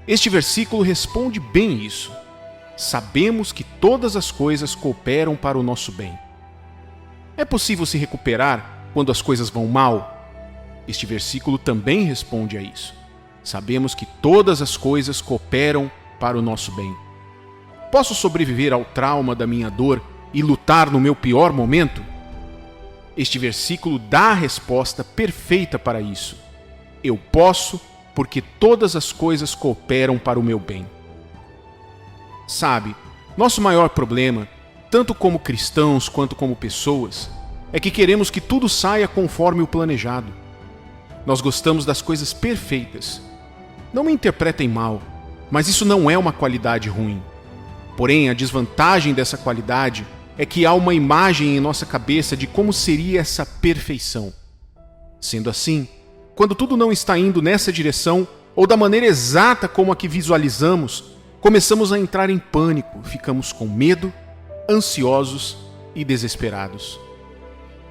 Este versículo responde bem isso. Sabemos que todas as coisas cooperam para o nosso bem. É possível se recuperar quando as coisas vão mal? Este versículo também responde a isso. Sabemos que todas as coisas cooperam para o nosso bem. Posso sobreviver ao trauma da minha dor e lutar no meu pior momento? Este versículo dá a resposta perfeita para isso. Eu posso porque todas as coisas cooperam para o meu bem. Sabe, nosso maior problema, tanto como cristãos quanto como pessoas, é que queremos que tudo saia conforme o planejado. Nós gostamos das coisas perfeitas. Não me interpretem mal, mas isso não é uma qualidade ruim. Porém, a desvantagem dessa qualidade é que há uma imagem em nossa cabeça de como seria essa perfeição. Sendo assim, quando tudo não está indo nessa direção ou da maneira exata como a que visualizamos, começamos a entrar em pânico, ficamos com medo, ansiosos e desesperados.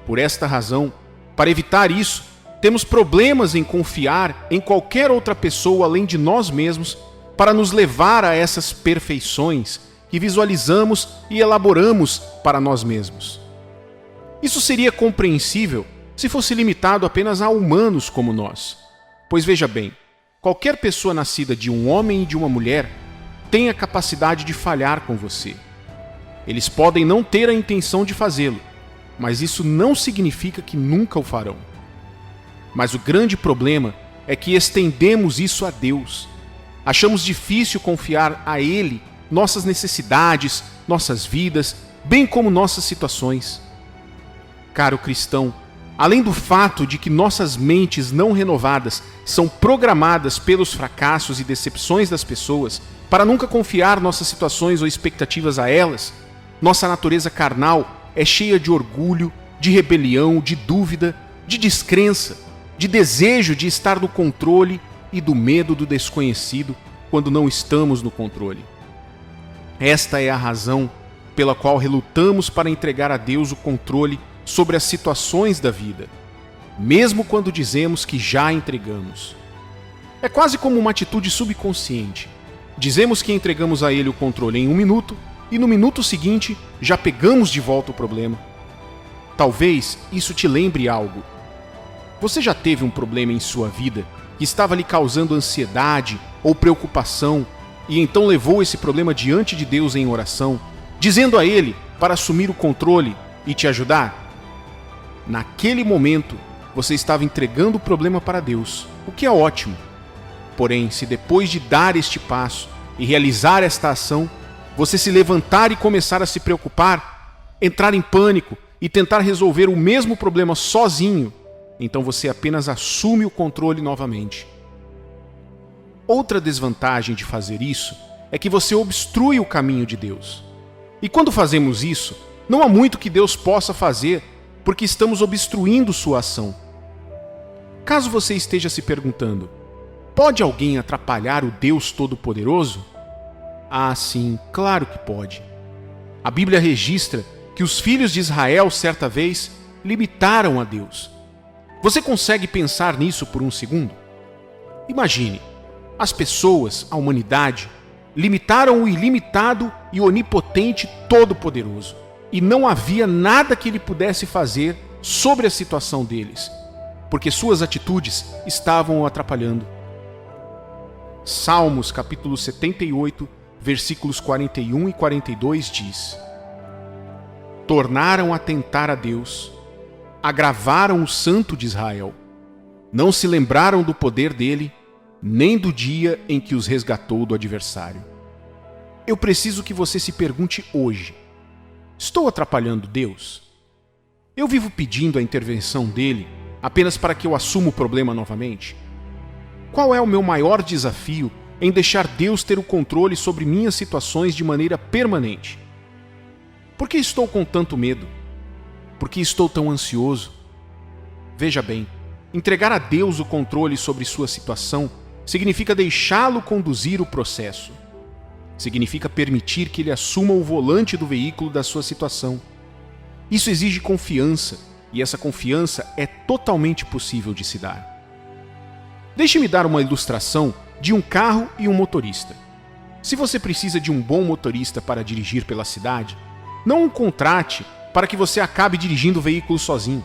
Por esta razão, para evitar isso, temos problemas em confiar em qualquer outra pessoa além de nós mesmos para nos levar a essas perfeições que visualizamos e elaboramos para nós mesmos. Isso seria compreensível se fosse limitado apenas a humanos como nós. Pois veja bem, qualquer pessoa nascida de um homem e de uma mulher tem a capacidade de falhar com você. Eles podem não ter a intenção de fazê-lo, mas isso não significa que nunca o farão. Mas o grande problema é que estendemos isso a Deus. Achamos difícil confiar a Ele nossas necessidades, nossas vidas, bem como nossas situações. Caro cristão, além do fato de que nossas mentes não renovadas são programadas pelos fracassos e decepções das pessoas para nunca confiar nossas situações ou expectativas a elas, nossa natureza carnal é cheia de orgulho, de rebelião, de dúvida, de descrença, de desejo de estar no controle e do medo do desconhecido quando não estamos no controle. Esta é a razão pela qual relutamos para entregar a Deus o controle sobre as situações da vida, mesmo quando dizemos que já entregamos. É quase como uma atitude subconsciente. Dizemos que entregamos a Ele o controle em 1 minuto e no minuto seguinte já pegamos de volta o problema. Talvez isso te lembre algo. Você já teve um problema em sua vida que estava lhe causando ansiedade ou preocupação e então levou esse problema diante de Deus em oração, dizendo a Ele para assumir o controle e te ajudar? Naquele momento, você estava entregando o problema para Deus, o que é ótimo. Porém, se depois de dar este passo e realizar esta ação, você se levantar e começar a se preocupar, entrar em pânico e tentar resolver o mesmo problema sozinho, então você apenas assume o controle novamente. Outra desvantagem de fazer isso é que você obstrui o caminho de Deus. E quando fazemos isso, não há muito que Deus possa fazer, porque estamos obstruindo sua ação. Caso você esteja se perguntando, pode alguém atrapalhar o Deus Todo-Poderoso? Ah, sim, claro que pode. A Bíblia registra que os filhos de Israel, certa vez, limitaram a Deus. Você consegue pensar nisso por um segundo? Imagine, as pessoas, a humanidade, limitaram o ilimitado e onipotente Todo-Poderoso, e não havia nada que ele pudesse fazer sobre a situação deles, porque suas atitudes estavam o atrapalhando. Salmos capítulo 78, versículos 41 e 42 diz: Tornaram a tentar a Deus, agravaram o Santo de Israel, não se lembraram do poder dele, nem do dia em que os resgatou do adversário. Eu preciso que você se pergunte hoje: estou atrapalhando Deus? Eu vivo pedindo a intervenção dele apenas para que eu assuma o problema novamente? Qual é o meu maior desafio em deixar Deus ter o controle sobre minhas situações de maneira permanente? Por que estou com tanto medo? Por que estou tão ansioso? Veja bem, entregar a Deus o controle sobre sua situação significa deixá-lo conduzir o processo. Significa permitir que ele assuma o volante do veículo da sua situação. Isso exige confiança, e essa confiança é totalmente possível de se dar. Deixe-me dar uma ilustração de um carro e um motorista. Se você precisa de um bom motorista para dirigir pela cidade, não o contrate para que você acabe dirigindo o veículo sozinho.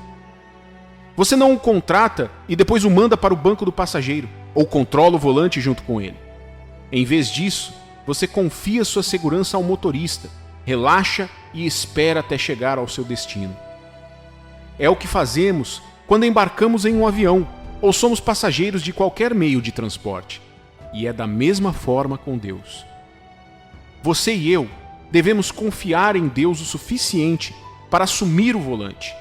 Você não o contrata e depois o manda para o banco do passageiro, ou controla o volante junto com ele. Em vez disso, você confia sua segurança ao motorista, relaxa e espera até chegar ao seu destino. É o que fazemos quando embarcamos em um avião ou somos passageiros de qualquer meio de transporte. E é da mesma forma com Deus. Você e eu devemos confiar em Deus o suficiente para assumir o volante.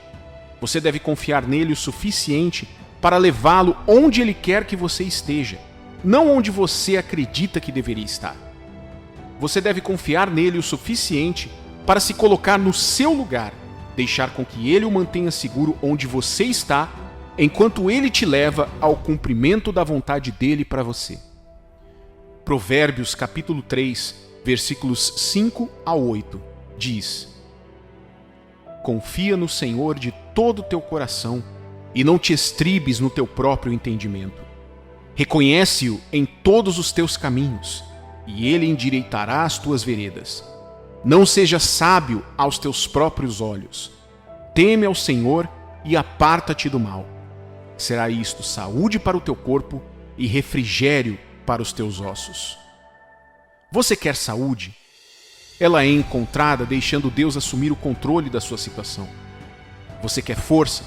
Você deve confiar nele o suficiente para levá-lo onde ele quer que você esteja, não onde você acredita que deveria estar. Você deve confiar nele o suficiente para se colocar no seu lugar, deixar com que ele o mantenha seguro onde você está, enquanto ele te leva ao cumprimento da vontade dele para você. Provérbios capítulo 3, versículos 5 a 8, diz: Confia no Senhor de todo o teu coração e não te estribes no teu próprio entendimento. Reconhece-o em todos os teus caminhos e ele endireitará as tuas veredas. Não seja sábio aos teus próprios olhos. Teme ao Senhor e aparta-te do mal. Será isto saúde para o teu corpo e refrigério para os teus ossos. Você quer saúde? Ela é encontrada deixando Deus assumir o controle da sua situação. Você quer força?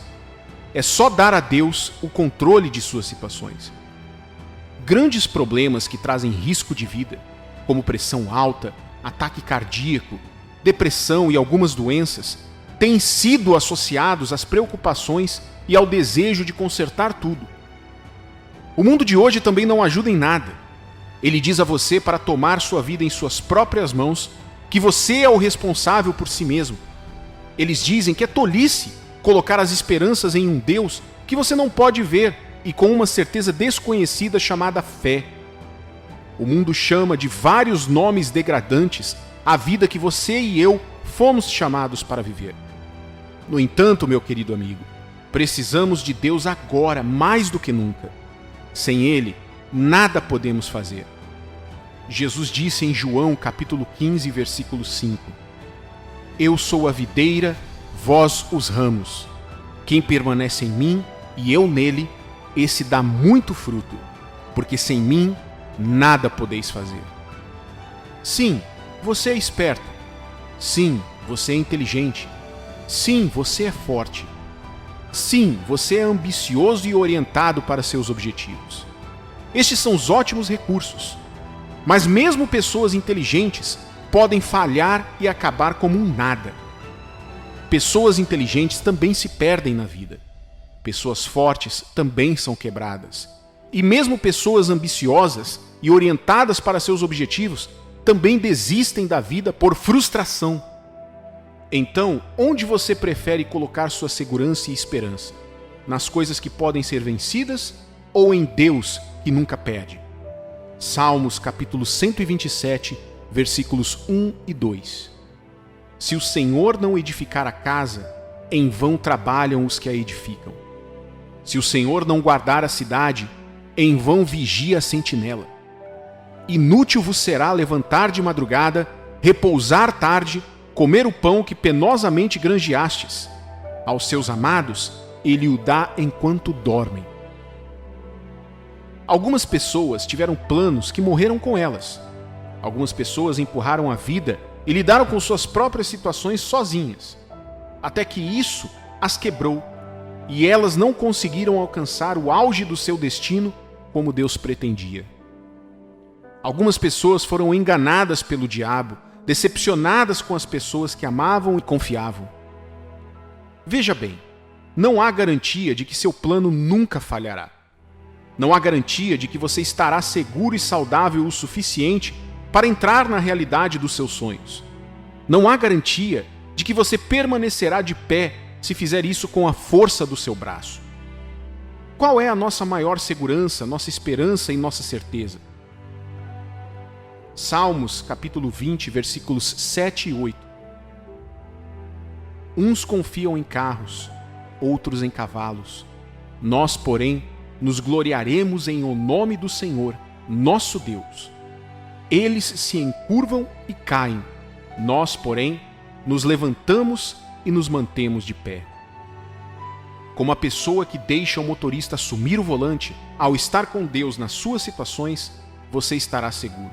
É só dar a Deus o controle de suas situações. Grandes problemas que trazem risco de vida, como pressão alta, ataque cardíaco, depressão e algumas doenças, têm sido associados às preocupações e ao desejo de consertar tudo. O mundo de hoje também não ajuda em nada. Ele diz a você para tomar sua vida em suas próprias mãos, que você é o responsável por si mesmo. Eles dizem que é tolice colocar as esperanças em um Deus que você não pode ver e com uma certeza desconhecida chamada fé. O mundo chama de vários nomes degradantes a vida que você e eu fomos chamados para viver. No entanto, meu querido amigo, precisamos de Deus agora mais do que nunca. Sem Ele, nada podemos fazer. Jesus disse em João capítulo 15, versículo 5: Eu sou a videira, vós os ramos. Quem permanece em mim e eu nele, esse dá muito fruto, porque sem mim nada podeis fazer. Sim, você é esperto. Sim, você é inteligente. Sim, você é forte. Sim, você é ambicioso e orientado para seus objetivos. Estes são os ótimos recursos. Mas mesmo pessoas inteligentes podem falhar e acabar como um nada. Pessoas inteligentes também se perdem na vida. Pessoas fortes também são quebradas. E mesmo pessoas ambiciosas e orientadas para seus objetivos também desistem da vida por frustração. Então, onde você prefere colocar sua segurança e esperança? Nas coisas que podem ser vencidas ou em Deus que nunca perde? Salmos capítulo 127, versículos 1 e 2. Se o Senhor não edificar a casa, em vão trabalham os que a edificam. Se o Senhor não guardar a cidade, em vão vigia a sentinela. Inútil vos será levantar de madrugada, repousar tarde, comer o pão que penosamente granjeastes. Aos seus amados, ele o dá enquanto dormem. Algumas pessoas tiveram planos que morreram com elas. Algumas pessoas empurraram a vida e lidaram com suas próprias situações sozinhas, até que isso as quebrou e elas não conseguiram alcançar o auge do seu destino como Deus pretendia. Algumas pessoas foram enganadas pelo diabo, decepcionadas com as pessoas que amavam e confiavam. Veja bem, não há garantia de que seu plano nunca falhará. Não há garantia de que você estará seguro e saudável o suficiente para entrar na realidade dos seus sonhos. Não há garantia de que você permanecerá de pé se fizer isso com a força do seu braço. Qual é a nossa maior segurança, nossa esperança e nossa certeza? Salmos, capítulo 20, versículos 7 e 8. Uns confiam em carros, outros em cavalos. Nós, porém, nos gloriaremos em o nome do Senhor, nosso Deus. Eles se encurvam e caem. Nós, porém, nos levantamos e nos mantemos de pé. Como a pessoa que deixa o motorista assumir o volante, ao estar com Deus nas suas situações, você estará seguro.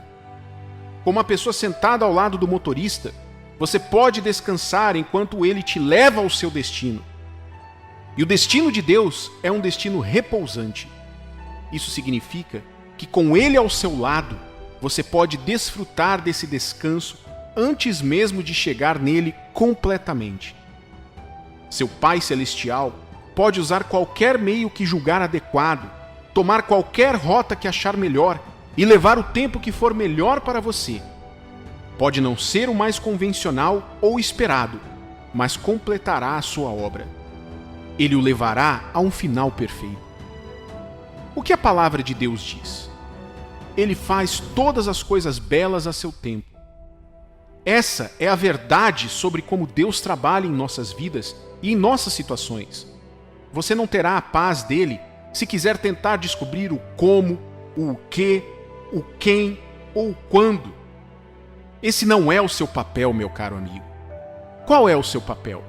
Como a pessoa sentada ao lado do motorista, você pode descansar enquanto ele te leva ao seu destino. E o destino de Deus é um destino repousante. Isso significa que com Ele ao seu lado, você pode desfrutar desse descanso antes mesmo de chegar nele completamente. Seu Pai Celestial pode usar qualquer meio que julgar adequado, tomar qualquer rota que achar melhor e levar o tempo que for melhor para você. Pode não ser o mais convencional ou esperado, mas completará a sua obra. Ele o levará a um final perfeito. O que a palavra de Deus diz? Ele faz todas as coisas belas a seu tempo. Essa é a verdade sobre como Deus trabalha em nossas vidas e em nossas situações. Você não terá a paz dele se quiser tentar descobrir o como, o que, o quem ou o quando. Esse não é o seu papel, meu caro amigo. Qual é o seu papel?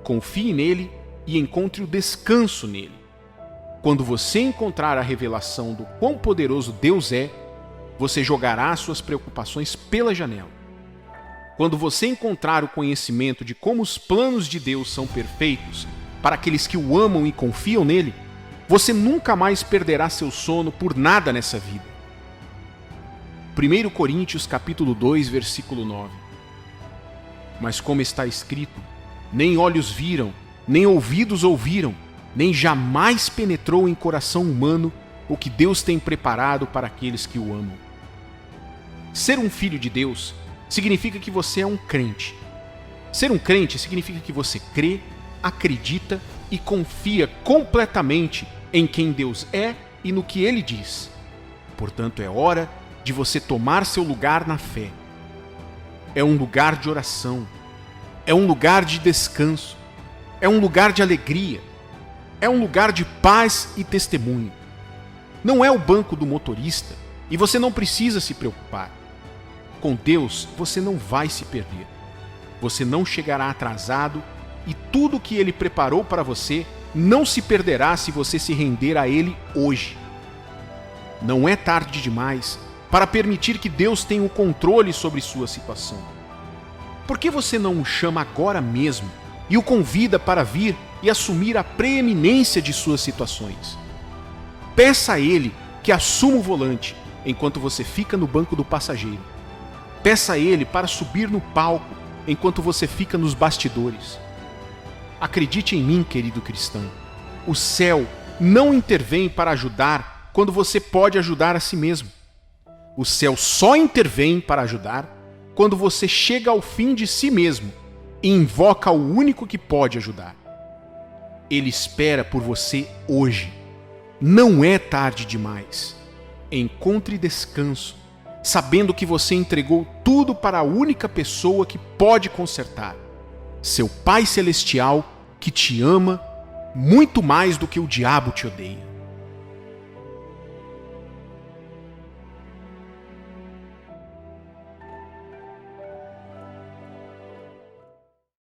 Confie nele e encontre o descanso nele. Quando você encontrar a revelação do quão poderoso Deus é, você jogará suas preocupações pela janela. Quando você encontrar o conhecimento de como os planos de Deus são perfeitos para aqueles que o amam e confiam nele, você nunca mais perderá seu sono por nada nessa vida. 1 Coríntios capítulo 2, versículo 9. Mas como está escrito, nem olhos viram, nem ouvidos ouviram, nem jamais penetrou em coração humano o que Deus tem preparado para aqueles que o amam. Ser um filho de Deus significa que você é um crente. Ser um crente significa que você crê, acredita e confia completamente em quem Deus é e no que Ele diz. Portanto, é hora de você tomar seu lugar na fé. É um lugar de oração, é um lugar de descanso, é um lugar de alegria, é um lugar de paz e testemunho. Não é o banco do motorista e você não precisa se preocupar. Com Deus, você não vai se perder. Você não chegará atrasado e tudo o que Ele preparou para você não se perderá se você se render a Ele hoje. Não é tarde demais para permitir que Deus tenha o controle sobre sua situação. Por que você não o chama agora mesmo e o convida para vir e assumir a preeminência de suas situações? Peça a Ele que assuma o volante enquanto você fica no banco do passageiro. Peça a Ele para subir no palco enquanto você fica nos bastidores. Acredite em mim, querido cristão. O céu não intervém para ajudar quando você pode ajudar a si mesmo. O céu só intervém para ajudar quando você chega ao fim de si mesmo e invoca o único que pode ajudar. Ele espera por você hoje. Não é tarde demais. Encontre descanso, sabendo que você entregou tudo para a única pessoa que pode consertar. Seu Pai Celestial, que te ama muito mais do que o diabo te odeia.